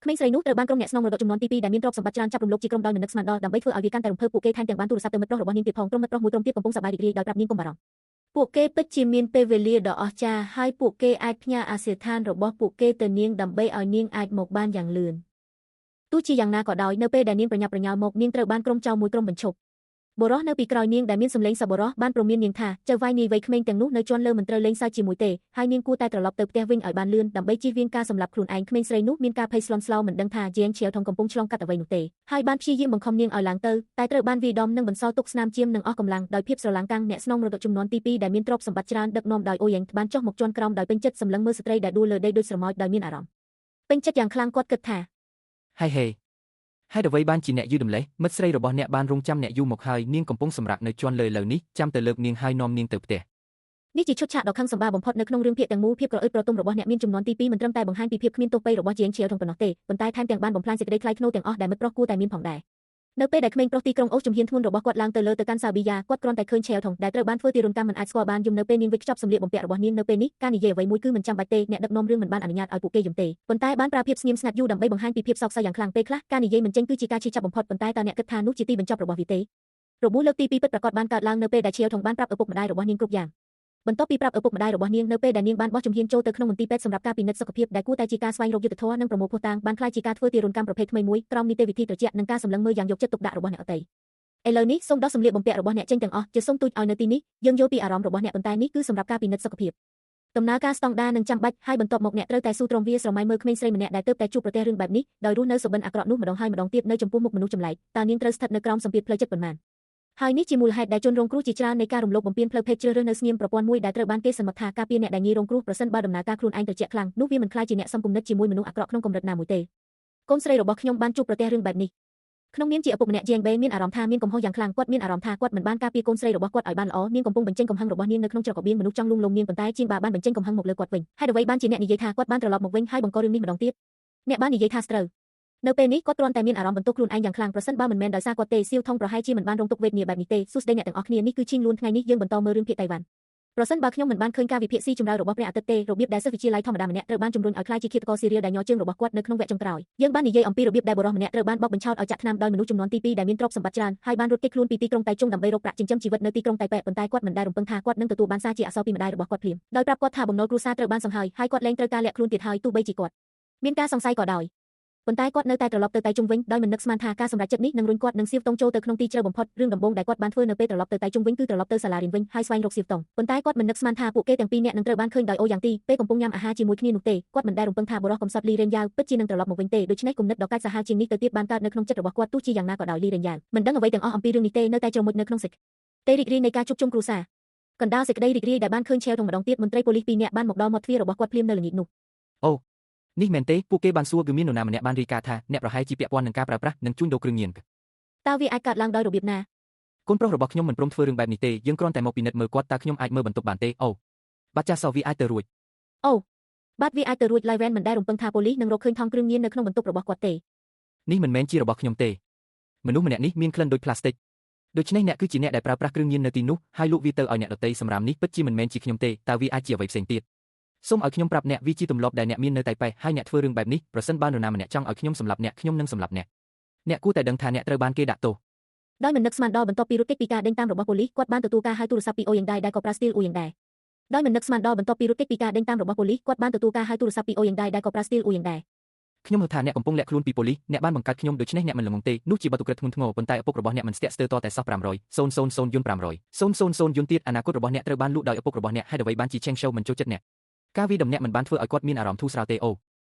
ក្មេងស្រីនោះត្រូវបានក្រុមអ្នកស្នងមរតកចំនួនទី2ដែលមានទ្រព្យសម្បត្តិច្រើនចាប់រំលោភជាក្រុមដោយមិននឹកស្មានដល់ដើម្បីធ្វើឲ្យវាកាន់តែរំភើបពួកគេថែមទាំងបានទូរស័ព្ទទៅមិត្តប្រុសរបស់នាងទៀតផងក្រុមមិត្តប្រុសមួយក្រុមទៀតកំពុងសប្បាយរីករាយដោយប្រាប់នាងកុំបារម្ភពួកគេពិតជាមានពេលវេលាដ៏អស្ចារ្យហើយពួកគេអាចផ្ញើអាសយដ្ឋានរបស់ពួកគេទៅនាងដើម្បីឲ្យនាងអាចមកបានយ៉ាងលឿនទោះជាយ៉ាងណាក៏ដោយនៅពេលដែលនាងប្រញាប់ប្រញាល់មកនាងត្រូវបានក្រុមចៅមួយក្រុមបញ្ឈប់បុរសនៅពីក្រោយនាងដែលមានសម្លេងសប្បុរសបានព្រមាននាងថាចៅវាយនាយវ័យក្មេងទាំងនោះនៅជាន់លើមិនត្រូវលេងសើចជាមួយទេហើយនាងគួរតែត្រឡប់ទៅផ្ទះវិញឲ្យបានលឿនដើម្បីជៀសវាងការសម្លាប់ខ្លួនឯងក្មេងស្រីនោះមានការភ័យស្លន់ស្លោមិនដឹងថាជាងឈៀវថងកំពុងឆ្លងកាត់អ្វីនោះទេហើយបានព្យាយាមបង្ខំនាងឲ្យឡើងទៅតែត្រូវបានវាយដំនិងបន្សល់ទុកស្នាមជាមនិងអស់កម្លាំងដោយភាពស្រឡាំងកាំងអ្នកស្នងមរតកចំនួនទី2ដែលមានទ្រព្យសម្បត្តិច្រើនដឹកនាំដោយអូយ៉ាងបានចុះមកជាន់ក្រោមដោយពេញចិត្តសម្លឹងមើលស្ត្រីដែលដួលលើដីដូចស្រមោចដោយមានអារម្មណ៍ពេញចិត្តយ៉ាងខ្លាំងគាត់គិតថាហើយហេហើយអ្វីបានជាអ្នកយឺតម្លេះមិត្តស្រីរបស់អ្នកបានរងចាំអ្នកយូរមកហើយនាងកំពុងសម្រាកនៅជាន់លើឥឡូវនេះចាំទៅលើកនាងហើយនាំនាងទៅផ្ទះនេះជាឈុតឆាកដ៏ខឹងសម្បារបំផុតនៅក្នុងរឿងភាគទាំងមូលភាពក្រអឺតប្រទុំរបស់អ្នកមានចំនួនទី2មិនត្រឹមតែបង្ហាញពីភាពគ្មានទោសពៃរបស់ជាងឈៀវថងប៉ុណ្ណោះទេប៉ុន្តែថែមទាំងបានបំផ្លាញសេចក្តីថ្លៃថ្នូរទាំងអស់ដែលមិត្តប្រុសគួរតែមានផងដែរនៅពេលដែលក្មេងប្រុសទីក្រុងអូសជំហានធ្ងន់របស់គាត់ឡើងទៅលើទៅកាន់សាប៊ីយ៉ាគាត់គ្រាន់តែឃើញឈែវថងដែលត្រូវបានធ្វើទារុណកម្មមិនអាចស្គាល់បានយំនៅពេលនាងវិចខ្ចប់សម្លៀកបំពាក់របស់នាងនៅពេលនេះការនិយាយអ្វីមួយគឺមិនចាំបាច់ទេអ្នកដឹកនាំរឿងមិនបានអនុញ្ញាតឲ្យពួកគេយំទេប៉ុន្តែបានប្រើភាពស្ងៀមស្ងាត់យូរដើម្បីបង្ហាញពីភាពសោកសៅយ៉ាងខ្លាំងពេលខ្លះការនិយាយមិនចេញគឺជាការឈឺចាប់បំផុតប៉ុន្តែតើអ្នកគិតថានោះជាទីបញ្ចប់របស់វាទេរបួសលើកទី2ពិតប្រាកដបានកើតឡើងនៅពេលដែលឈែវថងបានប្រាប់ឪពុកម្ដាយរបស់នាងគ្រប់យ៉ាងបន្ទាប់ពីប្រាប់ឪពុកម្ដាយរបស់នាងនៅពេលដែលនាងបានបោះជំហានចូលទៅក្នុងមន្ទីរពេទ្យសម្រាប់ការពិនិត្យសុខភាពដែលគួរតែជាការស្វែងរកយុត្តិធម៌និងប្រមូលភស្តុតាងបានក្លាយជាការធ្វើទារុណកម្មប្រភេទថ្មីមួយក្រោមនីតិវិធីត្រជាក់និងការសម្លឹងមើលយ៉ាងយកចិត្តទុកដាក់របស់អ្នកអតីតឥឡូវនេះសូមដោះសម្លៀកបំពាក់របស់អ្នកចេញទាំងអស់ជាសូមទូចឲ្យនៅទីនេះយើងយល់ពីអារម្មណ៍របស់អ្នកប៉ុន្តែនេះគឺសម្រាប់ការពិនិត្យសុខភាពដំណើរការស្តង់ដារនិងចាំបាច់ហើយបន្ទាប់មកអ្នកត្រូវតែស៊ូទ្រាំវាស្រមៃមើលក្មេងស្រីម្នាក់ដែលទើបតែជួបប្រទះរឿងបែបនេះដោយរស់នៅសុបិនអាក្រក់នោះម្ដងហើយម្ដងទៀតនៅចំពោះមុខមនុស្សចម្លែកតើនាងត្រូវស្ថិតនៅក្រោមសម្ពាធផ្លូវចិត្តប៉ុន្មានហើយនេះជាមូលហេតុដែលជនរងគ្រោះជាច្រើននៃការរំលោភបំពានផ្លូវភេទជ្រើសរើសនៅស្ងៀមប្រព័ន្ធមួយដែលត្រូវបានគេសន្មតថាការពារអ្នកដែលងាយរងគ្រោះប្រសិនបើដំណើរការខ្លួនឯងត្រជាក់ខ្លាំងនោះវាមិនខ្លាចជាអ្នកសំគំនិតជាមួយមនុស្សអាក្រក់ក្នុងកម្រិតណាមួយទេកូនស្រីរបស់ខ្ញុំបានជួបប្រទះរឿងបែបនេះក្នុងនាមជាឪពុកម្នាក់ជាងបេមានអារម្មណ៍ថាមានកំហុសយ៉ាងខ្លាំងគាត់មានអារម្មណ៍ថាគាត់មិនបានការពារកូនស្រីរបស់គាត់ឲ្យបានល្អនាងកំពុងបញ្ចេញកំហឹងរបស់នាងនៅក្នុងច្រករបៀងមនុស្សចង់លួងលោមនាងប៉ុន្តែជាងបាបានបញ្ចេញកំហឹងមកលើគាត់វិញហើយអ្វីបានជាអ្នកនិយាយថាគាត់បានត្រឡប់មកវិញហើយបង្ករឿងនេះម្ដងទៀតអ្នកបាននិយាយថាស្ត្រូវនៅពេលនេះគាត់គ្រាន់តែមានអារម្មណ៍បន្ទោសខ្លួនឯងយ៉ាងខ្លាំងប្រសិនបើមិនមែនដោយសារគាត់ទេសៀវថងប្រហែលជាមិនបានរងទុក្ខវេទនាបែបនេះទេសួស្ដីអ្នកទាំងអស់គ្នានេះគឺឈីងលួនថ្ងៃនេះយើងបន្តមើលរឿងភាគតៃវ៉ាន់ប្រសិនបើខ្ញុំមិនបានឃើញការវិភាគស៊ីជម្រៅរបស់ព្រះអាទិត្យទេរបៀបដែលសិស្សវិទ្យាល័យធម្មតាម្នាក់ត្រូវបានជំរុញឲ្យក្លាយជាឃាតករស៊ីរៀលដែលញ័រជើងរបស់គាត់នៅក្នុងវគ្គចុងក្រោយយើងបាននិយាយអំពីរបៀបដែលបុរសម្នាក់ត្រូវបានបោកបញ្ឆោតឲ្យចាក់ថ្នាំដោយមនុស្សចំនួនទី2ដែលមានទ្រព្យសម្បត្តិច្រើនហើយបានរត់គេចខ្លួនពីទីក្រុងតៃជុងដើម្បីរកប្រាក់ចិញ្ចឹមជីវិតនៅទីក្រុងតៃប៉េប៉ុន្តែគាត់មិនដែលរំពឹងថាគាត់នឹងទទួលបានសារជាអក្សរពីម្ដាយរបស់គាត់ភ្លាមដោយប្រាប់គាត់ថាបំណុលគ្រួសារត្រូវបានសង្ហើយហើយគាត់លែងត្រូវការលាក់ខ្លួនទៀតហើយទោះបីជាគាត់មានការសង្ស័យក៏ដោយប៉ុន្តែគាត់នៅតែត្រឡប់ទៅតៃជុងវិញដោយមិននឹកស្មានថាការសម្រេចចិត្តនេះនឹងរុញគាត់នឹងសៀវតុងចូលទៅក្នុងទីជ្រៅបំផុតរឿងដំបូងដែលគាត់បានធ្វើនៅពេលត្រឡប់ទៅតៃជុងវិញគឺត្រឡប់ទៅសាលារៀនវិញហើយស្វែងរកសៀវតុងប៉ុន្តែគាត់មិននឹកស្មានថាពួកគេទាំងពីរនាក់នឹងត្រូវបានឃើញដោយអូយ៉ាងទីពេលកំពុងញ៉ាំអាហារជាមួយគ្នានោះទេគាត់មិនដែលរំពឹងថាបុរសកំសត់លីរេនយ៉ាវពិតជានឹងត្រឡប់មកវិញទេដូច្នេះគំនិតដ៏កាចសាហាវជាងនេះទៅទៀតបានកើតនៅក្នុងចិត្តរបស់គាត់ទោះជាយ៉ាងណាក៏ដោយលីរេនយ៉ាវមិនដឹងអ្វីទាំងអស់អំពីរឿងនេះទេនៅតែជ្រមុជនៅក្នុងសេចក្តីរីករាយនៃការជួបជុំគ្រួសារកណ្ដាលសេចក្តីរីករាយដែលបានឃើញឆេវថងម្ដងទៀតមន្ត្រីប៉ូលីស2នាក់បានមកដល់មាត់ទ្វាររបស់គាត់ភ្លាមនៅល្ងាចនោះអូនេះមែនទេពួកគេបានសួរគឺមាននរណាម្នាក់បានរាយការណ៍ថាអ្នកប្រហែលជាពាក់ព័ន្ធនឹងការប្រើប្រាស់និងជួញដូរគ្រឿងញៀនតើវាអាចកើតឡើងដោយរបៀបណាកូនប្រុសរបស់ខ្ញុំមិនព្រមធ្វើរឿងបែបនេះទេយើងគ្រាន់តែមកពិនិត្យមើលគាត់តើខ្ញុំអាចមើលបន្ទប់បានទេអូបាត់ចាស់សោះវាអាចទៅរួចអូបាត់វាអាចទៅរួច Lyven មិនដែលរំពឹងថាប៉ូលីសនឹងរកឃើញថង់គ្រឿងញៀននៅក្នុងបន្ទប់របស់គាត់ទេនេះមិនមែនជារបស់ខ្ញុំទេមនុស្សម្នាក់នេះមានក្លិនដូចផ្លាស្ទិកដូច្នេះអ្នកគឺជាអ្នកដែលប្រើប្រាស់គ្រឿងញៀននៅទីនោះហើយលក់វាទៅឲ្យអ្នកដទៃសម្រាប់នេះពិតជាមិនមែនជាខ្ញុំទេតើវាអាចជាអ្វីផ្សេងទៀតសូមឲ្យខ្ញុំប្រាប់អ្នកវាជាទម្លាប់ដែលអ្នកមាននៅតៃប៉េហើយអ្នកធ្វើរឿងបែបនេះប្រសិនបើនរណាម្នាក់ចង់ឲ្យខ្ញុំសម្លាប់អ្នកខ្ញុំនឹងសម្លាប់អ្នកគួរតែដឹងថាអ្នកត្រូវបានគេដាក់ទោសដោយមិននឹកស្មានដល់បន្ទាប់ពីរត់គេចពីការដេញតាមរបស់ប៉ូលីសគាត់បានទទួលការហៅទូរស័ព្ទពីអូយ៉ាងដែរដែលក៏ប្រាស្ទីលអូយ៉ាងដែរដោយមិននឹកស្មានដល់បន្ទាប់ពីរត់គេចពីការដេញតាមរបស់ប៉ូលីសគាត់បានទទួលការហៅទូរស័ព្ទពីអូយ៉ាងដែរដែលក៏ប្រាស្ទីលអូយ៉ាងដែរខ្ញុំហៅថាអ្នកកំពុងលាក់ខ្លួនពីប៉ូលីសអ្នកបានបង្កើតខ្ញុំដូច្នេះអ្នកមិនល្ងងទេនោះជាបទឧក្រិដ្ឋធ្ងន់ធ្ងរប៉ុន្តែឪពុករបស់អ្នកមិនស្ទាក់ស្ទើរតតែសោះ500,000យន់500,000យន់ទៀតអនាគតរបស់អ្នកត្រូវបានលក់ដោយឪពុករបស់អ្នកហើយអ្វីបានជាឆេងឈូមិនចូលចិត្តអ្នកការវាយដំអ្នកមិនបានធ្វើឲ្យគាត់មានអារម្មណ៍ធូរស្រាលទេអូ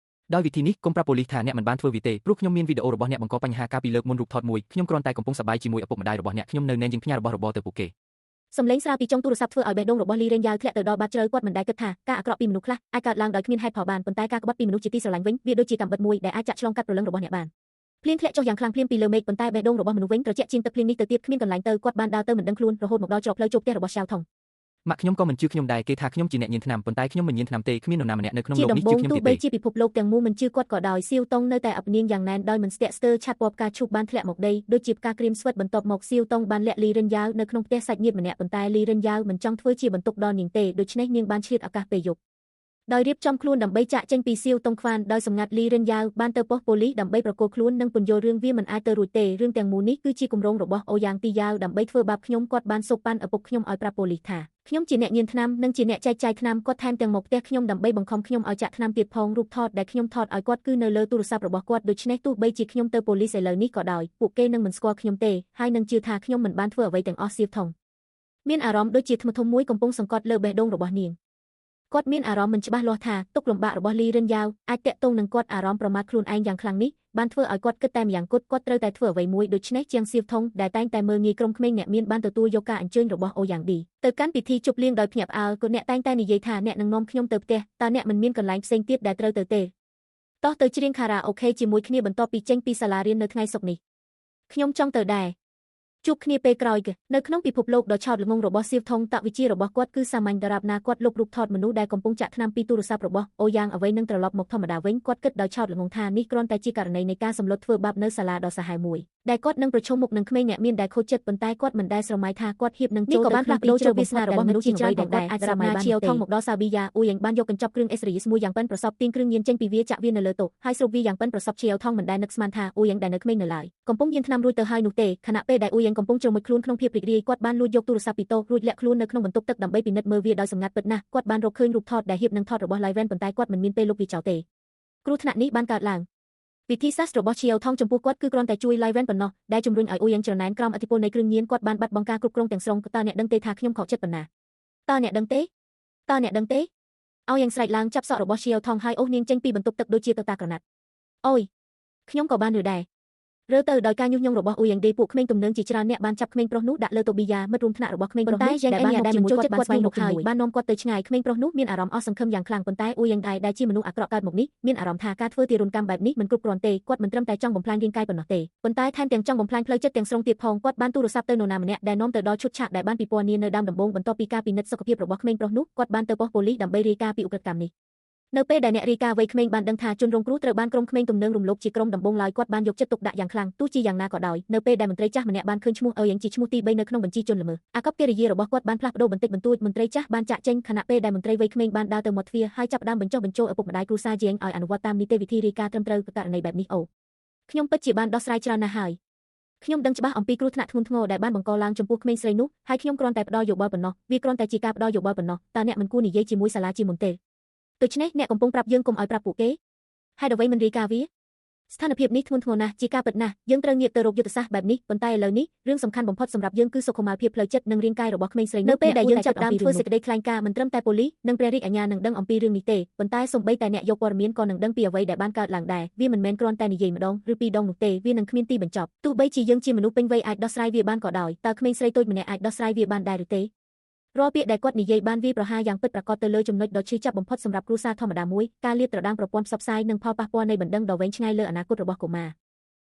ដោយវិធីនេះកុំប្រាប់ប៉ូលីសថាអ្នកមិនបានធ្វើវាទេព្រោះខ្ញុំមានវីដេអូរបស់អ្នកបង្កបញ្ហាកាលពីលើកមុនរូបថតមួយខ្ញុំគ្រាន់តែកំពុងសប្បាយជាមួយឪពុកម្ដាយរបស់អ្នកខ្ញុំនៅណែនយើងផ្ញើរបស់របរទៅពួកគេសំឡេងស្រាលពីចុងទូរស័ព្ទធ្វើឲ្យបេះដូងរបស់លីរេនយ៉ាវធ្លាក់ទៅដល់បាតជ្រៅគាត់មិនដែលគិតថាការអាក្រក់ពីមនុស្សខ្លះអាចកើតឡើងដោយគ្មានហេតុផលបានប៉ុន្តែការក្បត់ពីមនុស្សជាទីស្រឡាញ់វិញវាដូចជាកាំបិតមួយដែលអាចចាក់ឆ្លងកាត់ព្រលឹងរបស់អ្នកបានភ្លៀងធ្លាក់ចុះយ៉ាងខ្លាំងភ្លាមពីលើមេឃប៉ុន្តែបេះដូងរបស់មនុស្សវិញត្រជាក់ជាងទឹកភ្លៀងនេះទៅទៀតគ្មានកន្លែងទៅគាត់បានដើរទៅមិនដឹងខ្លួនរហូតមកដល់ច្រកផ្លូវចូលផ្ទះរបស់ឆាវថងម៉ាក់ខ្ញុំក៏មិនជឿខ្ញុំដែរគេថាខ្ញុំជាអ្នកញៀនថ្នាំប៉ុន្តែខ្ញុំមិនញៀនថ្នាំទេគ្មាននរណាម្នាក់នៅក្នុងលោកនេះជឿខ្ញុំទេទោះបីជាពិភពលោកទាំងមូលមិនជឿគាត់ក៏ដោយសៀវតុងនៅតែអបនាងយ៉ាងណែនដោយមិនស្ទាក់ស្ទើរឆាត់ពណ៌ផ្កាឈូកបានធ្លាក់មកដីដូចជាផ្កាក្រៀមស្វិតបន្ទាប់មកសៀវតុងបានលាក់លីរិនយ៉ាវនៅក្នុងផ្ទះសាច់ញាតិម្នាក់ប៉ុន្តែលីរិនយ៉ាវមិនចង់ធ្វើជាបន្ទុកដល់នាងទេដូច្នេះនាងបានឆ្លៀតឱកាសពេលយប់ ដោយរៀបចំខ្លួនដើម្បីចាក់ចេញពីសៀវតុងខ្វានដោយសម្ងាត់លីរិនយ៉ាវបានទៅប៉ុស្តិ៍ប៉ូលីសដើម្បីប្រកល់ខ្លួននិងពន្យល់រឿងវាមិនអាចទៅរួចទេរឿងទាំងមូលនេះគឺជាគម្រោងរបស់អូយ៉ាងទីយ៉ាវដើម្បីធ្វើបាបខ្ញុំគាត់បានសូកប៉ាន់ឪពុកខ្ញុំឲ្យប្រាប់ប៉ូលីសថាខ្ញុំជាអ្នកញៀនថ្នាំនិងជាអ្នកចែកចាយថ្នាំគាត់ថែមទាំងមកផ្ទះខ្ញុំដើម្បីបង្ខំខ្ញុំឲ្យចាក់ថ្នាំទៀតផងរូបថតដែលខ្ញុំថតឲ្យគាត់គឺនៅលើទូរស័ព្ទរបស់គាត់ដូច្នេះទោះបីជាខ្ញុំទៅប៉ូលីសឥឡូវនេះក៏ដោយពួកគេនឹងមិនស្គាល់ខ្ញុំទេហើយនឹងជឿថាខ្ញុំមិនបានធ្វើអ្វីទាំងអស់សៀវថងមានអារម្មណ៍ដូចជាថ្មធំមួយកំពុងសង្កត់លើបេះដូងរបស់នាងគាត់មានអារម្មណ៍មិនច្បាស់លាស់ថាទុក្ខលំបាករបស់លីរិនយ៉ាវអាចតាក់ទងនឹងគាត់អារម្មណ៍ប្រមាថខ្លួនឯងយ៉ាងខ្លាំងនេះបានធ្វើឲ្យគាត់គិតតែម្យ៉ាងគត់គាត់ត្រូវតែធ្វើអ្វីមួយដូច្នេះជាងសៀវថងដែលតែងតែមើលងាយក្រុមក្មេងអ្នកមានបានទទួលយកការអញ្ជើញរបស់អូយ៉ាងឌីទៅកាន់ពិធីជប់លៀងដោយភ្ញាក់ផ្អើលគាត់អ្នកតែងតែនិយាយថាអ្នកនឹងនាំខ្ញុំទៅផ្ទះតើអ្នកមិនមានកន្លែងផ្សេងទៀតដែលត្រូវទៅទេតោះទៅច្រៀងខារ៉ាអូខេជាមួយគ្នាបន្ទាប់ពីចេញពីសាលារៀននៅថ្ងៃសុក្រនេះខ្ញុំចង់ទៅដែរជួបគ្នាពេលក្រោយនៅក្នុងពិភពលោកដ៏ឆោតល្ងង់របស់សៀវថងតវិជារបស់គាត់គឺសាមញ្ញដរាបណាគាត់លុបរូបថតមនុស្សដែលកំពុងចាក់ថ្នាំពីទូរស័ព្ទរបស់អូយ៉ាងអ្វីនឹងត្រឡប់មកធម្មតាវិញគាត់គិតដោយឆោតល្ងង់ថានេះគ្រាន់តែជាករណីនៃការសម្លុតធ្វើបាបនៅសាលាដ៏សាហាវមួយដែលគាត់នឹងប្រឈមមុខនឹងក្មេងអ្នកមានដែលខូចចិត្តប៉ុន្តែគាត់មិនដែលស្រមៃថាគាត់ហៀបនឹងចូលទៅក្នុងទីជ្រៅវាសនារបស់មនុស្សជាច្រើនដែលគាត់អាចស្រមៃបានឈៀវថងមកដល់សាប៊ីយ៉ាអូយ៉ាងបានយកកញ្ចប់គ្រឿងអេសរីសមួយយ៉ាងប៉ិនប្រសពទាញគ្រឿងញៀនចេញពីវាចាក់វានៅលើតុហើយស្រូបវាយ៉ាងប៉ិនប្រសពឈៀវថងមិនដែលនឹកស្មានថាអូយ៉ាងដែលនៅក្មេងនៅឡើយកំពុងញៀនថ្នាំរួចទៅហើយនោះទេខណៈពេលដែលអូយ៉ាងកំពុងជ្រមុជខ្លួនក្នុងភាពរីករាយគាត់បានលួចយកទូរស័ព្ទពីតូរួចលាក់ខ្លួននៅក្នុងបន្ទប់ទឹកដើម្បីពិនិត្យមើលវាដោយសម្ងាត់ពិតណាស់គាត់បានរកឃើញរូបថតដែលហៀបនឹងថតរបស់ Liven ប៉ុន្តែគាត់មិនមានពេលលុបវាចោលទេគ្រោះថ្នាក់នេះបានកើតឡើងវិធីសាស្ត្ររបស់ឈៀវថងចំពោះគាត់គឺគ្រាន់តែជួយ Liven ប៉ុណ្ណោះដែលជំរុញឲ្យអូយ៉ាងច្រណែនក្រោមឥទ្ធិពលនៃគ្រឿងញៀនគាត់បានបាត់បង់ការគ្រប់គ្រងទាំងស្រុងតើអ្នកដឹងទេថាខ្ញុំខកចិត្តប៉ុណ្ណាតើអ្នកដឹងទេអូយ៉ាងស្រែកឡើងចាប់សក់របស់ឈៀវថងហើយអូសនាងចេញពីបន្ទប់ទឹកដូចជាទៅតាក្រណាត់អូយខ្ញុំក៏បានឬដែររើទៅដោយការញុះញង់របស់អូយ៉ាងឌីពួកក្មេងទំនើងជាច្រើនអ្នកបានចាប់ក្មេងប្រុសនោះដាក់លើតូប៊ីយ៉ាមិត្តរួមថ្នាក់របស់ក្មេងប្រុសនោះដែលបានមកចូលចិត្តគាត់ស្វែងរកហើយបាននាំគាត់ទៅឆ្ងាយក្មេងប្រុសនោះមានអារម្មណ៍អស់សង្ឃឹមយ៉ាងខ្លាំងប៉ុន្តែអូយ៉ាងដែលជាមនុស្សអាក្រក់កើតមកនេះមានអារម្មណ៍ថាការធ្វើទារុណកម្មបែបនេះមិនគ្រប់គ្រាន់ទេគាត់មិនត្រឹមតែចង់បំផ្លាញរាងកាយប៉ុណ្ណោះទេប៉ុន្តែថែមទាំងចង់បំផ្លាញផ្លូវចិត្តទាំងស្រុងទៀតផងគាត់បានទូរស័ព្ទទៅនរណាម្នាក់ដែលនាំទៅដល់ឈុតឆាកដែលបានពិពណ៌នានៅដើមដំបូងបន្ទាប់ពីការពិនិត្យសុខភាពរបស់ក្មេងប្រុសនោះគាត់បានទៅប៉ុស្តិ៍ប៉ូលីសដើម្បីរាយការណ៍ពីឧក្រិដ្ឋកម្មនេះនៅពេលដែលអ្នករាយការណ៍វ័យក្មេងបានដឹងថាជនរងគ្រោះត្រូវបានក្រុមក្មេងទំនើងរំលោភជាក្រុមដំបូងឡើយគាត់បានយកចិត្តទុកដាក់យ៉ាងខ្លាំងទោះជាយ៉ាងណាក៏ដោយនៅពេលដែលមន្ត្រីចាស់ម្នាក់បានឃើញឈ្មោះអូយ៉ាងជាឈ្មោះទី3នៅក្នុងបញ្ជីជនល្មើសអាកប្បកិរិយារបស់គាត់បានផ្លាស់ប្ដូរបន្តិចបន្តួចមន្ត្រីចាស់បានចាក់ចេញខណៈពេលដែលមន្ត្រីវ័យក្មេងបានដើរទៅមាត់ទ្វារហើយចាប់ផ្ដើមបញ្ចុះបញ្ចូលឪពុកម្ដាយគ្រួសារជាងឲ្យអនុវត្តតាមនីតិវិធីរាយការណ៍ត្រឹមត្រូវករណីបែបនេះអូខ្ញុំពិតជាបានដោះស្រាយច្រើនណាស់ហើយខ្ញុំដឹងច្បាស់អំពីគ្រោះថ្នាក់ធ្ងន់ធ្ងរដែលបានបង្កឡើងចំពោះក្មេងស្រីនោះហើយខ្ញុំគ្រាន់តែផ្ដល់យោបល់ប៉ុណ្ណោះវាគ្រាន់តែជាការផ្ដល់យោបល់ប៉ុណ្ណោះតើអ្នកមិនគួរនិយាយជាមួយសាលាជាមុនទេដូច្នេះអ្នកកំពុងប្រាប់យើងកុំឲ្យប្រាប់ពួកគេហេតុអ្វីមិនរាយការណ៍វាស្ថានភាពនេះធ្ងន់ធ្ងរណាស់ជាការពិតណាស់យើងត្រូវងាកទៅរកយុទ្ធសាស្ត្របែបនេះប៉ុន្តែឥឡូវនេះរឿងសំខាន់បំផុតសម្រាប់យើងគឺសុខុមាលភាពផ្លូវចិត្តនិងរាងកាយរបស់ក្មេងស្រីនៅពេលដែលយើងចាប់ផ្ដើមធ្វើសេចក្តីថ្លែងការណ៍មិនត្រឹមតែប៉ូលីសនិងព្រះរាជអាជ្ញានឹងដឹងអំពីរឿងនេះទេប៉ុន្តែសូម្បីតែអ្នកយកព័ត៌មានក៏នឹងដឹងពីអ្វីដែលបានកើតឡើងដែរវាមិនមែនគ្រាន់តែនិយាយម្ដងឬពីរដងនោះទេវានឹងគ្មានទីបញ្ចប់ទោះបីជាយើងជាមនុស្សពេញវ័យអាចដោះស្រាយវាបានក៏ដោយតើក្មេងស្រីតូចម្នាក់អាចដោះស្រាយវាបានដែរឬទេរាល់ពាក្យដែលគាត់និយាយបានវាប្រហារយ៉ាងពិតប្រាកដទៅលើចំណុចដ៏ឈឺចាប់បំផុតសម្រាប់គ្រួសារធម្មតាមួយការលាតត្រដាងប្រព័ន្ធផ្សព្វផ្សាយនិងផលប៉ះពាល់នៃបណ្ដឹងដ៏វែងឆ្ងាយលើអនាគតរបស់កុមារ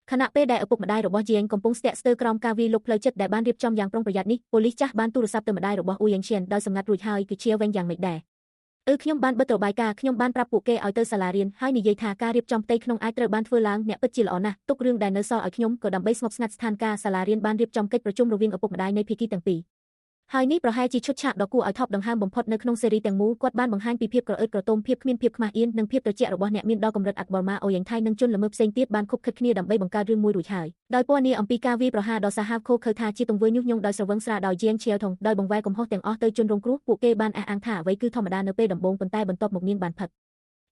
ខណៈពេលដែលឪពុកម្ដាយរបស់ជាងកំពុងស្ទាក់ស្ទើរក្រោមការវាយលុកផ្លូវចិត្តដែលបានរៀបចំយ៉ាងប្រុងប្រយ័ត្ននេះប៉ូលីសចាស់បានទូរស័ព្ទទៅម្ដាយរបស់អ៊ូយ៉ាងឈៀនដោយសម្ងាត់រួចហើយគឺជាវិញយ៉ាងម៉េចដែរខ្ញុំបានបិទរបាយការណ៍ខ្ញុំបានប្រាប់ពួកគេឲ្យទៅសាលារៀនហើយនិយាយថាការរៀបចំផ្ទៃក្នុងអាចត្រូវបានធ្វើឡើងអ្នកពិតជាល្អណាស់ទុករឿងដែលនៅសល់ឲ្យខ្ញុំក៏ដើម្បីស្ងប់ស្ងាត់ស្ថានភាពសាលារៀនបានរៀបចំកិច្ចប្រជុំរវាងឪពុកម្ដាយនៃភាគីទាំងពីរហើយនេះប្រហែលជាឈុតឆាកដ៏គួរឲ្យថប់ដង្ហើមបំផុតនៅក្នុងស៊េរីទាំងមូលគាត់បានបង្ហាញពីភាពក្រអឺតក្រទមភាពគ្មានភាពខ្មាស់អៀននិងភាពត្រជាក់របស់អ្នកមានដល់កម្រិតអាក់បលម៉ាអូយ៉ាងថៃនិងជនល្មើសផ្សេងទៀតបានខុបខិតគ្នាដើម្បីបង្កើតរឿងមួយរួចហើយដោយពណ៌នាអំពីការវាយប្រហារដ៏សាហាវខូខើថាជាទង្វើញុះញង់ដោយស្រវឹងស្រាដោយជាងឈៀវថងដោយបង្វែរកំហុសទាំងអស់ទៅជនរងគ្រោះពួកគេបានអះអាងថាអ្វីគឺធម្មតានៅពេលដំបូងប៉ុន្តែបន្ទាប់មកនាងបានផឹក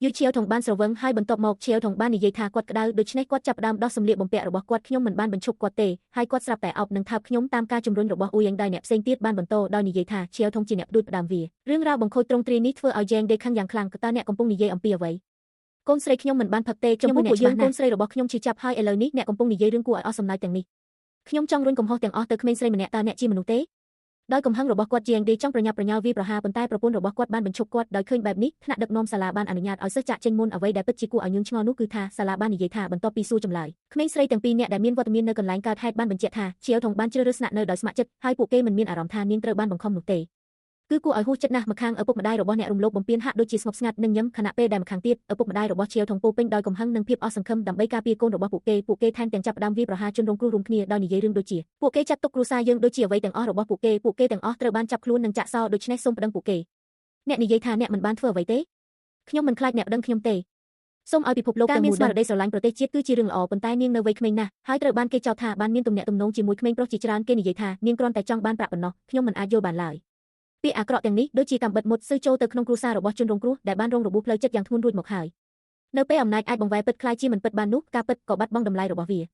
យូឈៀវថងបានស្រវឹងហើយបន្ទាប់មកឈៀវថងបាននិយាយថាគាត់ក្តៅដូច្នេះគាត់ចាប់ផ្ដើមដោះសម្លៀកបំពាក់របស់គាត់ខ្ញុំមិនបានបញ្ឈប់គាត់ទេហើយគាត់ស្រាប់តែអោបនឹងថើបខ្ញុំតាមការជំរុញរបស់អ៊ូយ៉ាងដែរអ្នកផ្សេងទៀតបានបន្តដោយនិយាយថាឈៀវថងជាអ្នកផ្ដួចផ្ដើមវារឿងរ៉ាវបង្ខូចត្រង់ទ្រាយនេះធ្វើឲ្យយ៉េងដេខឹងយ៉ាងខ្លាំងតើអ្នកកំពុងនិយាយអំពីអ្វីកូនស្រីខ្ញុំមិនបានផឹកទេចំពោះពួកយើងកូនស្រីរបស់ខ្ញុំឈឺចាប់ហើយឥឡូវនេះអ្នកកំពុងនិយាយរឿងគួរឲ្យអស់សំណើចទាំងនេះខ្ញុំចង់រុញកំហុសទាំងអស់ទៅក្មេងស្រីម្នាក់តើអ្នកជាមនុស្សទេដោយកំហឹងរបស់គាត់ជាងដេចង់ប្រញាប់ប្រញាល់វាប្រហារប៉ុន្តែប្រពន្ធរបស់គាត់បានបញ្ឈប់គាត់ដោយឃើញបែបនេះថ្នាក់ដឹកនាំសាលាបានអនុញ្ញាតឲ្យសិស្សចាក់ចេញមុនអ្វីដែលពិតជាគួរឲ្យញឿនឆ្ងល់នោះគឺថាសាលាបាននិយាយថាបន្ទាប់ពីសួរចម្លើយក្មេងស្រីទាំងពីរនាក់ដែលមានវត្តមាននៅកន្លែងកើតហេតុបានបញ្ជាក់ថាឈៀវថងបានជ្រើសរើសស្នាក់នៅដោយស្ម័គ្រចិត្តហើយពួកគេមិនមានអារម្មណ៍ថានាងត្រូវបានបង្ខំនោះទេគឺគួរឲ្យហួសចិត្តណាស់ម្ខាងឪពុកម្ដាយរបស់អ្នករំលោភបំពានហាក់ដូចជាស្ងប់ស្ងាត់និងញឹមខណៈពេលដែលម្ខាងទៀតឪពុកម្ដាយរបស់ឈៀវថងពោពេញដោយកំហឹងនិងភាពអស់សង្ឃឹមដើម្បីការពារកូនរបស់ពួកគេថែមទាំងចាប់ផ្ដើមវាយប្រហារជនរងគ្រោះរួមគ្នាដោយនិយាយរឿងដូចជាពួកគេចាត់ទុកគ្រួសារយើងដូចជាអ្វីទាំងអស់របស់ពួកគេទាំងអស់ត្រូវបានចាប់ខ្លួននិងចាក់សោដូច្នេះសូមប្តឹងពួកគេអ្នកនិយាយថាអ្នកមិនបានធ្វើអ្វីទេ ខ្ញុំមិនខ្លាចអ្នកដឹងខ្ញុំទេសូមឲ្យពិភពលោកទាំងមូលដឹងស្មារតីស្រឡាញ់ប្រទេសជាតិគឺជារឿងល្អប៉ុន្តែនាងនៅវ័យក្មេងណាស់ហើយត្រូវបានគេចោទថាបានមានទំនាក់ទំនងជាមួយក្មេងប្រុសជាច្រើនគេនិយាយថានាងគ្រាន់តែចង់បានប្រាក់ប៉ុណ្ណោះខ្ញុំមិនអាចយល់បានឡើយពាក្យអាក្រក់ទាំងនេះដូចជាកាំបិតមុតស៊ឺចូលទៅក្នុងគ្រួសាររបស់ជនរងគ្រោះដែលបានរងរបួសផ្លូវចិត្តយ៉ាងធ្ងន់រួចមកហើយនៅពេលអំណាចអាចបង្វែរពិតខ្លាយជាមិនពិតបាននោះការពិតក៏បាត់បង់តម្លៃរបស់វា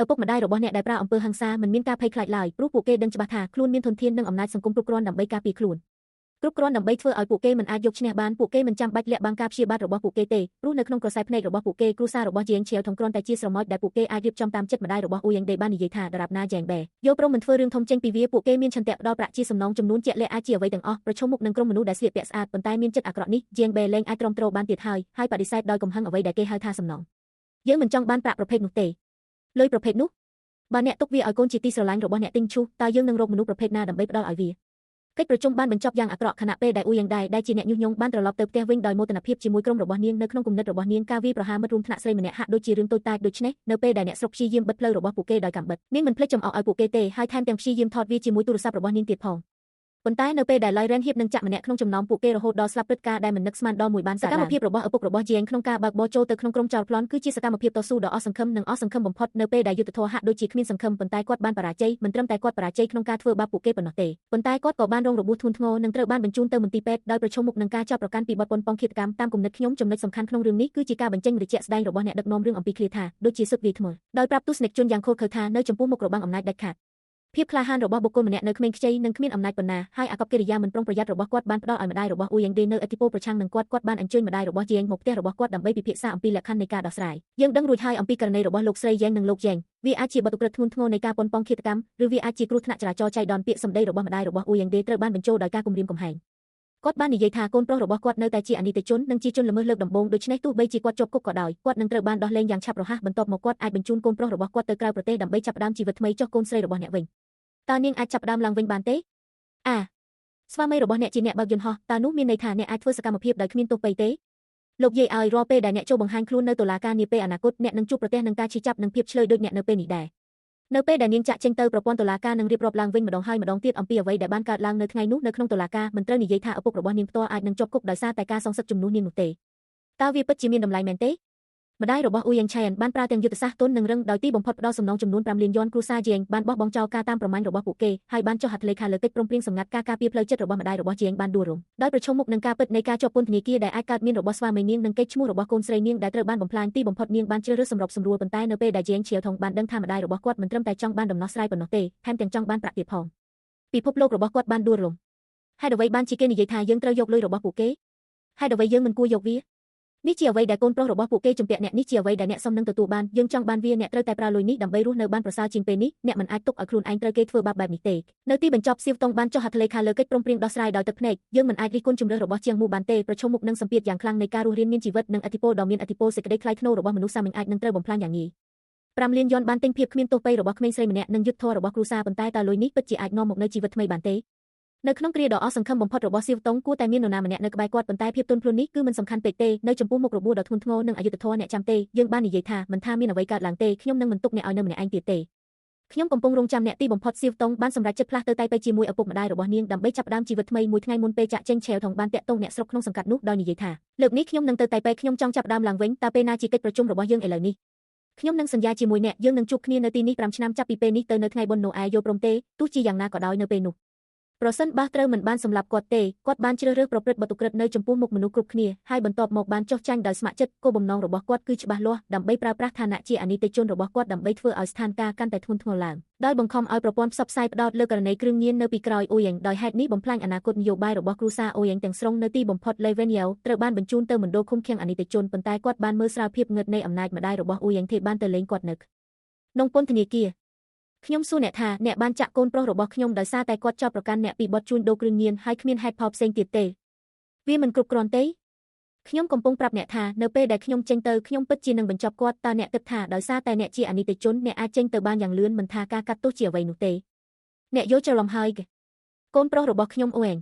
ឪពុកម្ដាយរបស់អ្នកដែលប្រើអំពើហិង្សាមិនមានការភ័យខ្លាចឡើយព្រោះពួកគេដឹងច្បាស់ថាខ្លួនមានធនធាននិងអំណាចសង្គមគ្រប់គ្រាន់ដើម្បីការពារខ្លួនគ្រប់គ្រាន់ដើម្បីធ្វើឲ្យពួកគេមិនអាចយកឈ្នះបានពួកគេមិនចាំបាច់លាក់បាំងការព្យាបាទរបស់ពួកគេទេព្រោះនៅក្នុងក្រសែភ្នែករបស់ពួកគេគ្រួសាររបស់ជាងឆាវថងគ្រាន់តែជាស្រមោចដែលពួកគេអាចរៀបចំតាមចិត្តម្ដាយរបស់អ៊ូយ៉ាងដេបាននិយាយថាដរាបណាយ៉ាងបែយកព្រមមិនធ្វើរឿងធំចេញពីវាពួកគេមានឆន្ទៈផ្ដល់ប្រាក់ជាសំណងចំនួនជាក់លាក់អាចជាអ្វីទាំងអស់ប្រឈមមុខនឹងក្រុមមនុស្សដែលស្លៀកពាក់ស្អាតប៉ុន្តែមានចិត្តអាក្រក់នេះជាងបែលែងអាចទ្រាំទ្របានទៀតហើយបដិសេធដោយកំហឹងអ្វីដែលគេហៅថាសំណងយើងមិនចង់បានប្រាក់ប្រភេទនោះទេលុយប្រភេទនោះបើអ្នកទុកវាឲ្យកូនជាទីស្រឡាញ់របស់អ្នកទិញឈូសតើយើងនឹងរកមនុស្សប្រភេទណាដើម្បីផ្ដល់ឲ្យវាកិច្ចប្រជុំបានបញ្ចប់យ៉ាងអាក្រក់ខណៈពេលដែលអ៊ូយ៉ាងដែលជាអ្នកញុះញង់បានត្រឡប់ទៅផ្ទះវិញដោយមោទនភាពជាមួយក្រុមរបស់នាងនៅក្នុងគំនិតរបស់នាងការវាយប្រហារមិត្តរួមថ្នាក់ស្រីម្នាក់ហាក់ដូចជារឿងតូចតាចដូច្នេះនៅពេលដែលអ្នកស្រុកព្យាយាមបិទផ្លូវរបស់ពួកគេដោយកាំបិតនាងមិនភ្លេចចំអកឲ្យពួកគេទេហើយថែមទាំងព្យាយាមថតវាជាមួយទូរស័ព្ទរបស់នាងទៀតផងប៉ុន្តែនៅពេលដែល Lyren ហ៊ាបនឹងចាក់ម្នាក់ក្នុងចំណោមពួកគេរហូតដល់ស្លាប់ព្រឹត្តិការណ៍ដែលមិននឹកស្មានដល់មួយបានសកម្មភាពរបស់ឪពុករបស់ជាងក្នុងការបើកបរចូលទៅក្នុងក្រុមចោរប្លន់គឺជាសកម្មភាពតស៊ូដ៏អស់សង្ឃឹមនិងអស់សង្ឃឹមបំផុតនៅពេលដែលយុទ្ធធរហាក់ដូចជាគ្មានសង្ឃឹមប៉ុន្តែគាត់បានបរាជ័យមិនត្រឹមតែគាត់បរាជ័យក្នុងការធ្វើបាបពួកគេប៉ុណ្ណោះទេប៉ុន្តែគាត់ក៏បានរងរបួសធ្ងន់ធ្ងរនិងត្រូវបានបញ្ជូនទៅមន្ទីរពេទ្យដោយប្រឈមមុខនឹងការចាប់ប្រកាន់ពីបទប៉ុនប៉ងឃាតកម្មតាមគំនិតខ្ញុំចំណុចសំខាន់ក្នុងរឿងនេះគឺជាការបញ្ចេញរជាក់ស្ដែងរបស់អ្នកដឹកនាំរឿងអំពីឃ្លាថាដូចជាសុទ្ធវាថ្មើរដោយប្រាប់ទស្សនិកជនយ៉ាងខូខើថានៅចំពោះមុខរបាំងអំណាចដាច់ខាតភាពក្លាហានរបស់បុគ្គលម្នាក់នៅក្មេងខ្ចីនិងគ្មានអំណាចប៉ុណ្ណាហើយអាកប្បកិរិយាមិនប្រុងប្រយ័ត្នរបស់គាត់បានផ្ដល់ឲ្យម្ដាយរបស់អ៊ូយ៉ាងដេនៅឥទ្ធិពលប្រឆាំងនឹងគាត់បានអញ្ជើញម្ដាយរបស់ជាងមកផ្ទះរបស់គាត់ដើម្បីពិភាក្សាអំពីលក្ខខណ្ឌនៃការដោះស្រាយយើងដឹងរួចហើយអំពីករណីរបស់លោកស្រីយ៉ាងនិងលោកយ៉ាងវាអាចជាបទឧក្រិដ្ឋធ្ងន់ធ្ងរនៃការប៉ុនប៉ងឃាតកម្មឬវាអាចជាគ្រោះថ្នាក់ចរាចរណ៍ចៃដន្យពាក្យសម្ដីរបស់ម្ដាយរបស់អ៊ូយ៉ាងដេត្រូវបានបញ្ចូលដោយការគំរាមកំហែងគាត់បាននិយាយថាកូនប្រុសរបស់គាត់នៅតែជាអនិច្ចជននិងជាជនល្មើសលើកដំបូងដូច្នេះទោះបីជាគាត់ជាប់គុកក៏ដោយគាត់នឹងត្រូវបានដោះលែងយ៉ាងឆាប់រហ័សបន្ទាប់មកគាត់អាចបញ្ជូនកូនប្រុសរបស់គាត់ទៅក្រៅប្រទេសដើម្បីចាប់ផ្ដើមជីវិតថ្មីចុះកូនស្រីរបស់អ្នកវិញតើនាងអាចចាប់ផ្ដើមឡើងវិញបានទេស្វាមីរបស់អ្នកជាអ្នកបើកយន្តហោះតើនោះមានន័យថាអ្នកអាចធ្វើសកម្មភាពដោយគ្មានទោសពៃទេលោកយាយឲ្យរាល់ពេលដែលអ្នកចូលបង្ហាញខ្លួននៅតុលាការនាពេលអនាគតអ្នកនឹងជួបប្រទះនឹងការឈឺចាប់និងភាពឆ្លើយដូចអ្នកនៅពេលនេះដែរនៅពេលដែលនាងចាក់ចេញទៅប្រព័ន្ធតុលាការនឹងរៀបរាប់ឡើងវិញម្ដងហើយម្ដងទៀតអំពីអ្វីដែលបានកើតឡើងនៅថ្ងៃនោះនៅក្នុងតុលាការមិនត្រូវនិយាយថាឪពុករបស់នាងផ្ទាល់អាចនឹងជាប់គុកដោយសារតែការសងសឹកជំនួសនាងនោះទេតើវាពិតជាមានតម្លៃមែនទេម្ដាយរបស់អ៊ូយ៉ាងឆានបានប្រើទាំងយុទ្ធសាស្ត្រទន់និងរឹងដោយទីបំផុតផ្ដល់សំណងចំនួន5លានយ៉នគ្រួសារជាងបានបោះបង់ចោលការតាមប្រម៉ាញ់របស់ពួកគេហើយបានចុះហត្ថលេខាលើកិច្ចព្រមព្រៀងសម្ងាត់ការការពារផ្លូវចិត្តរបស់ម្ដាយរបស់ជាងបានដួលរំដោយប្រឈមមុខនឹងការពិតនៃការជាប់ពន្ធនាគារដែលអាចកើតមានរបស់ស្វាមីនាងនិងកេរ្តិ៍ឈ្មោះរបស់កូនស្រីនាងដែលត្រូវបានបំផ្លាញទីបំផុតនាងបានជ្រើសរើសសម្របសម្រួលប៉ុន្តែនៅពេលដែលជាងឆាវថងបានដឹងថាម្ដាយរបស់គាត់មិនត្រឹមតែចង់បានដំណោះស្រាយប៉ុណ្ណោះទេថែមទាំងចង់បានប្រាក់ទៀតផងពិភពលោករបស់គាត់បានដួលរំហេតុអ្វីបានជាគេនិយាយថាយើងត្រូវយកលុយរបស់ពួកគេហេតុអ្វីយើងមិនគួរយកវានេះជាអ្វីដែលកូនប្រុសរបស់ពួកគេជំពាក់អ្នកនេះជាអ្វីដែលអ្នកសុំនឹងទទួលបានយើងចង់បានវាអ្នកត្រូវតែប្រើលុយនេះដើម្បីរស់នៅបានប្រសើរជាងពេលនេះអ្នកមិនអាចទុកឲ្យខ្លួនឯងត្រូវគេធ្វើបាបបែបនេះទេនៅទីបញ្ចប់សៀវតុងបានចុះហត្ថលេខាលើកិច្ចព្រមព្រៀងដោះស្រាយដោយទឹកភ្នែកយើងមិនអាចរិះគន់ជំរឿនរបស់ជាងមូបានទេប្រឈមមុខនឹងសម្ពាធយ៉ាងខ្លាំងនៃការរស់រានមានជីវិតនិងឥទ្ធិពលដ៏មានឥទ្ធិពលសេចក្តីថ្លៃថ្នូររបស់មនុស្សសាមញ្ញអាចនឹងត្រូវបំផ្លាញយ៉ាងងាយ5លានយ៉នបានទិញភាពគ្មានទោសពៃរបស់ក្មេងស្រីម្នាក់និងយុទ្ធធររបស់គ្រួសារប៉ុន្តែតើលុយនេះពិតជាអាចនាំមកនូវជីវិតថ្មីបានទេនៅក្នុងគ្រាដ៏អស់សង្ឃឹមបំផុតរបស់សៀវតុងគួរតែមាននរណាម្នាក់នៅក្បែរគាត់ប៉ុន្តែភាពទន់ភ្លន់នេះគឺមិនសំខាន់ពេកទេនៅចំពោះមុខរបួសដ៏ធ្ងន់ធ្ងរនិងអយុត្តិធម៌អ្នកចាំទេយើងបាននិយាយថាមិនថាមានអ្វីកើតឡើងទេខ្ញុំនឹងមិនទុកអ្នកឲ្យនៅម្នាក់ឯងទៀតទេខ្ញុំកំពុងរងចាំអ្នកទីបំផុតសៀវតុងបានសម្រេចចិត្តផ្លាស់ទៅតៃប៉េជាមួយឪពុកម្ដាយរបស់នាងដើម្បីចាប់ផ្ដើមជីវិតថ្មីមួយថ្ងៃមុនពេលចាក់ចេញឆាវថងបានតាក់ទងអ្នកស្រុកក្នុងសង្កាត់នោះដោយនិយាយថាលើកនេះខ្ញុំនឹងទៅតៃប៉េខ្ញុំចង់ចាប់ផ្ដើមឡើងវិញតើពេលណាជាកិច្ចប្រជុំរបស់យើងឥឡូវនេះខ្ញុំនឹងសន្យាជាមួយអ្នកយើងនឹងជួបគ្នានៅទីនេះ5ឆ្នាំចាប់ពីពេលនេះទៅនៅថ្ងៃបុណ្យណូអែលយល់ព្រមទេទោះជាយ៉ាងណាក៏ដោយនៅពេលនោះប្រសិនបើត្រូវមិនបានសម្លាប់គាត់ទេគាត់បានជ្រើសរើសប្រព្រឹត្តបទឧក្រិដ្ឋនៅចំពោះមុខមនុស្សគ្រប់គ្នាហើយបន្ទាប់មកបានចុះចាញ់ដោយស្ម័គ្រចិត្តគោលបំណងរបស់គាត់គឺច្បាស់លាស់ដើម្បីប្រើប្រាស់ឋានៈជាអនិច្ចជនរបស់គាត់ដើម្បីធ្វើឲ្យស្ថានភាពកាន់តែធ្ងន់ធ្ងរឡើងដោយបង្ខំឲ្យប្រព័ន្ធផ្សព្វផ្សាយផ្ដោតលើករណីគ្រឿងញៀននៅពីក្រោយអូយ៉ាងដោយហេតុនេះបំផ្លាញអនាគតនយោបាយរបស់គ្រួសារអូយ៉ាងទាំងស្រុងនៅទីបំផុត Leveniel ត្រូវបានបញ្ជូនទៅមណ្ឌលឃុំឃាំងអនិច្ចជនប៉ុន្តែគាត់បានមើលស្រាលភាពងឹតនៃអំណាចម្ដាយរបស់អូយ៉ាងទេបានទៅលេងគាត់នៅក្នុងពន្ធនាគារខ្ញុំសួរអ្នកថាអ្នកបានចាក់កូនប្រុសរបស់ខ្ញុំដោយសារតែគាត់ចោទប្រកាន់អ្នកពីបទជួញដូរគ្រឿងញៀនហើយគ្មានហេតុផលផ្សេងទៀតទេវាមិនគ្រប់គ្រាន់ទេខ្ញុំកំពុងប្រាប់អ្នកថានៅពេលដែលខ្ញុំចេញទៅខ្ញុំពិតជានឹងបញ្ចប់គាត់តើអ្នកគិតថាដោយសារតែអ្នកជាអនិច្ចជនអ្នកអាចចេញទៅបានយ៉ាងលឿនមិនថាការកាត់ទោសជាអ្វីនោះទេអ្នកយល់ច្រឡំហើយកូនប្រុសរបស់ខ្ញុំអូអែង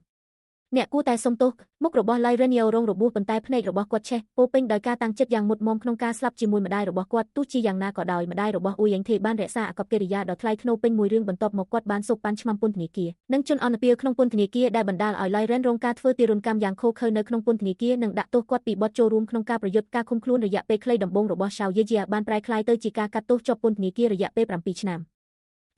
អ្នកគួរតែសុំទោសមុខរបស់ Lyren យោរងរបួសប៉ុន្តែភ្នែករបស់គាត់ឆេះពោពេញដោយការតាំងចិត្តយ៉ាងមុតមមក្នុងការស្លាប់ជាមួយម្ដាយរបស់គាត់ទោះជាយ៉ាងណាក៏ដោយម្ដាយរបស់អ៊ូយ៉ាងថេបានរក្សាអាកប្បកិរិយាដ៏ថ្លៃថ្នូរពេញមួយរឿងបន្ទាប់មកគាត់បានសូកប៉ាន់ឆ្មាំពន្ធនាគារនិងជន់អន្តពាលក្នុងពន្ធនាគារដែលបណ្ដាលឲ្យ Lyren រងការធ្វើទារុណកម្មយ៉ាងឃោរឃៅនៅក្នុងពន្ធនាគារនិងដាក់ទោសគាត់ពីបទចូលរួមក្នុងការប្រយុទ្ធការឃុំខ្លួនរយៈពេលខ្លីដំបូងរបស់ Xiao Yejia បានប្រែក្លាយទៅជាការកាត់ទោសជាប់ពន្ធនាគាររយៈពេល7 ឆ្នាំ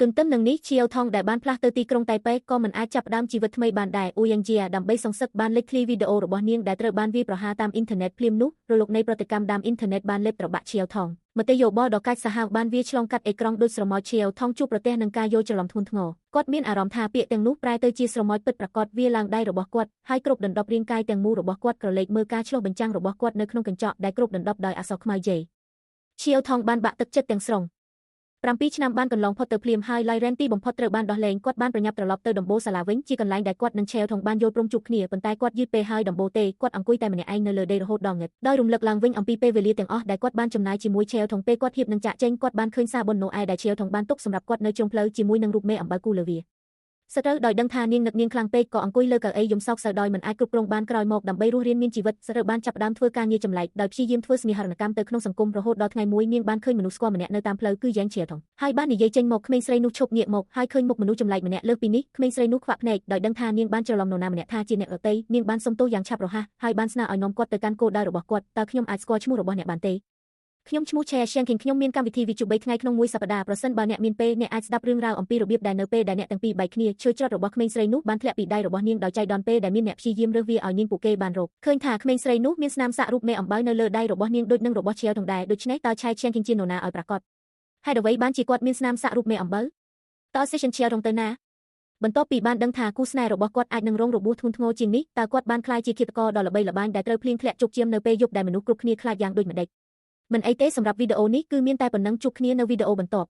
ទន្ទឹមនឹងនេះឈៀវថងដែលបានផ្លាស់ទៅទីក្រុងតៃប៉េក៏មិនអាចចាប់ផ្ដើមជីវិតថ្មីបានដែរអ៊ូយ៉ាងជាដើម្បីសងសឹកបានលេចធ្លាយវីដេអូរបស់នាងដែលត្រូវបានវាយប្រហារតាមអ៊ីនធឺណិតភ្លាមនោះរលកនៃប្រតិកម្មតាមអ៊ីនធឺណិតបានលេបត្របាក់ឈៀវថងមតិយោបល់ដ៏កាចសាហាវបានវាឆ្លងកាត់អេក្រង់ដូចស្រមោចឈៀវថងជួបប្រទះនឹងការយល់ច្រឡំធ្ងន់ធ្ងរគាត់មានអារម្មណ៍ថាពាក្យទាំងនោះប្រែទៅជាស្រមោចពិតប្រាកដវាឡើងដៃរបស់គាត់ហើយគ្រប់ដណ្ដប់រាងកាយទាំងមូលរបស់គាត់ក្រឡេកមើលការឆ្លុះបញ្ចាំងរបស់គាត់នៅក្នុងកញ្ចក់ដែលគ្រប់ដណ្ដប់ដោយអក្សរខ្មៅជ័យឈៀវថងបានបាក់ទឹកចិត្តទាំងស្រុង7 ឆ្នាំបានកន្លងផុតទៅភ្លាមហើយ Lyren ទីបំផុតត្រូវបានដោះលែងគាត់បានប្រញាប់ត្រឡប់ទៅដំបូលសាលាវិញជាកន្លែងដែលគាត់និង Cheo ថងបានយល់ព្រមជួបគ្នាប៉ុន្តែគាត់យឺតពេលហើយដំបូលទេគាត់អង្គុយតែម្នាក់ឯងនៅលើដីរហូតដល់ងឹតដោយរំលឹកឡើងវិញអំពីពេលវេលាទាំងអស់ដែលគាត់បានចំណាយជាមួយ Cheo ថងពេលគាត់ហៀបនឹងចាក់ចេញគាត់បានឃើញសារបុណ្យណូអែលដែល Cheo ថងបានទុកសម្រាប់គាត់នៅជ្រុងផ្លូវជាមួយនឹងរូបមេអំបៅគូលើវាសត្រូវដោយដឹងថានាងនឹកនាងខ្លាំងពេកក៏អង្គុយលើកៅអីយំសោកសៅដោយមិនអាចគ្រប់គ្រងបានក្រោយមកដើម្បីរស់រានមានជីវិតសត្រូវបានចាប់ផ្ដើមធ្វើការងារចម្លែកដោយព្យាយាមធ្វើស្នេហរណកម្មទៅក្នុងសង្គមរហូតដល់ថ្ងៃមួយនាងបានឃើញមនុស្សស្គាល់ម្នាក់នៅតាមផ្លូវគឺយ៉ាងឈៀថងហើយបាននិយាយចេញមកក្មេងស្រីនោះឈប់ងាកមកហើយឃើញមុខមនុស្សចម្លែកម្នាក់លើសពីនេះក្មេងស្រីនោះខ្វាក់ភ្នែកដោយដឹងថានាងបានច្រឡំនរណាម្នាក់ថាជាអ្នកដទៃនាងបានសុំទោសយ៉ាងឆាប់រហ័សហើយបានស្នើឲ្យនាំគាត់ទៅកាន់គោលដៅរបស់គាត់តើខ្ញុំអាចស្គាល់ឈ្មោះរបស់អ្នកបានទេខ្ញុំឈ្មោះ Che Xiangqing ខ្ញុំមានកម្មវិធីវិទ្យុ3ថ្ងៃក្នុងមួយសប្តាហ៍ប្រសិនបើអ្នកមានពេលអ្នកអាចស្ដាប់រឿងរ៉ាវអំពីរបៀបដែលនៅពេលដែលអ្នកទាំងពីរបែកគ្នាឈើច្រត់របស់ក្មេងស្រីនោះបានធ្លាក់ពីដៃរបស់នាងដោយចៃដន្យពេលដែលមានអ្នកព្យាយាមរើសវាឲ្យនាងពួកគេបានរកឃើញថាក្មេងស្រីនោះមានស្នាមសាក់រូបមេអំបៅនៅលើដៃរបស់នាងដូចនឹងរបស់ Cheo ថងដែរដូច្នេះតើ Che Xiangqing ជានរណាឲ្យប្រាកដហេតុអ្វីបានជាគាត់មានស្នាមសាក់រូបមេអំបៅតើ Session Cheo ថងទៅណាបន្ទាប់ពីបានដឹងថាគូស្នេហ៍របស់គាត់អាចនឹងរងរបួសធ្ងន់ធ្ងរជាងនេះតើគាត់បានក្លាយជាឃាតករដ៏ល្បីល្បាញដែលត្រូវភ្លៀងធ្លាក់ជោគជាមនៅពេលយប់ដែលមនុស្សគ្រប់គ្នាខ្លាចយ៉ាងដូចម្តេចមិនអីទេសម្រាប់វីដេអូនេះគឺមានតែប៉ុណ្ណឹងជួបគ្នានៅវីដេអូបន្ទាប់